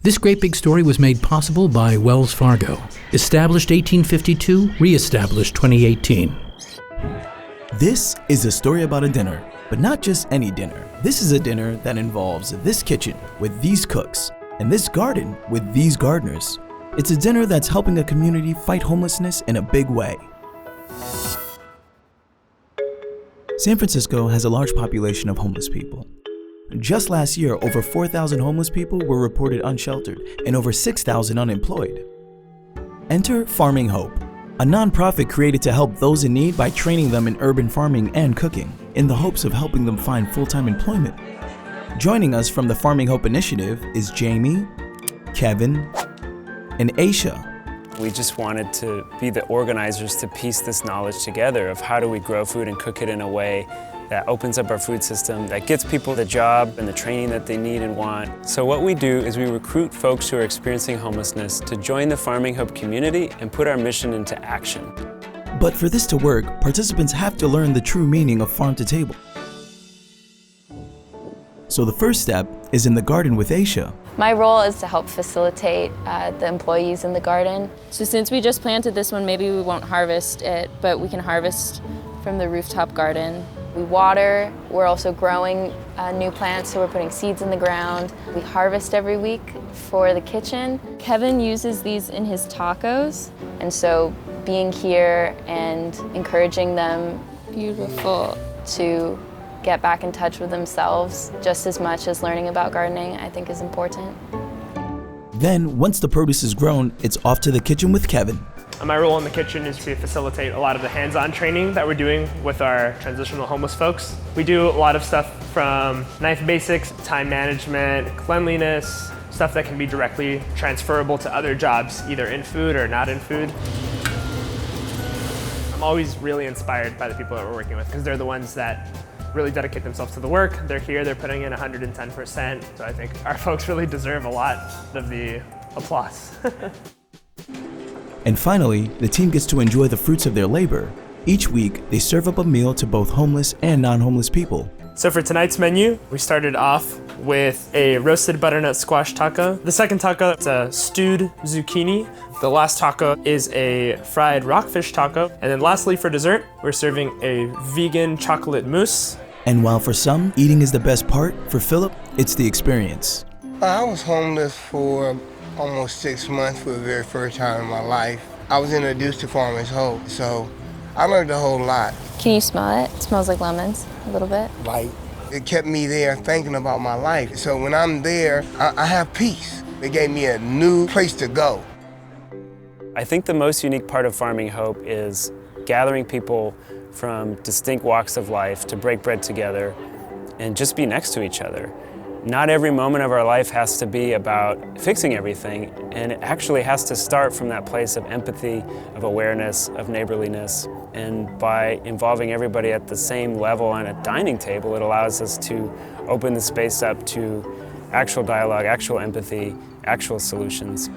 This great big story was made possible by Wells Fargo. Established 1852, re-established 2018. This is a story about a dinner, but not just any dinner. This is a dinner that involves this kitchen with these cooks and this garden with these gardeners. It's a dinner that's helping a community fight homelessness in a big way. San Francisco has a large population of homeless people. Just last year, over 4,000 homeless people were reported unsheltered and over 6,000 unemployed. Enter Farming Hope, a nonprofit created to help those in need by training them in urban farming and cooking, in the hopes of helping them find full-time employment. Joining us from the Farming Hope initiative is Jamie, Kevin, and Aisha. We just wanted to be the organizers to piece this knowledge together of how do we grow food and cook it in a way that opens up our food system, that gets people the job and the training that they need and want. So what we do is we recruit folks who are experiencing homelessness to join the Farming Hope community and put our mission into action. But for this to work, participants have to learn the true meaning of farm to table. So the first step is in the garden with Aisha. My role is to help facilitate the employees in the garden. So since we just planted this one, maybe we won't harvest it, but we can harvest from the rooftop garden. We water, we're also growing new plants, so we're putting seeds in the ground. We harvest every week for the kitchen. Kevin uses these in his tacos. And so being here and encouraging them Beautiful. to get back in touch with themselves just as much as learning about gardening, I think is important. Then, once the produce is grown, it's off to the kitchen with Kevin. My role in the kitchen is to facilitate a lot of the hands-on training that we're doing with our transitional homeless folks. We do a lot of stuff from knife basics, time management, cleanliness, stuff that can be directly transferable to other jobs, either in food or not in food. I'm always really inspired by the people that we're working with because they're the ones that really dedicate themselves to the work. They're here, they're putting in 110%. So I think our folks really deserve a lot of the applause. And finally, the team gets to enjoy the fruits of their labor. Each week, they serve up a meal to both homeless and non-homeless people. So for tonight's menu, we started off with a roasted butternut squash taco. The second taco is a stewed zucchini. The last taco is a fried rockfish taco. And then lastly for dessert, we're serving a vegan chocolate mousse. And while for some, eating is the best part, for Philip, it's the experience. I was homeless for almost 6 months for the very first time in my life. I was introduced to Farmers Hope, so I learned a whole lot. Can you smell it? It smells like lemons a little bit. Like, it kept me there thinking about my life. So when I'm there, I have peace. It gave me a new place to go. I think the most unique part of Farming Hope is gathering people from distinct walks of life to break bread together and just be next to each other. Not every moment of our life has to be about fixing everything, and it actually has to start from that place of empathy, of awareness, of neighborliness. And by involving everybody at the same level on a dining table, it allows us to open the space up to actual dialogue, actual empathy, actual solutions.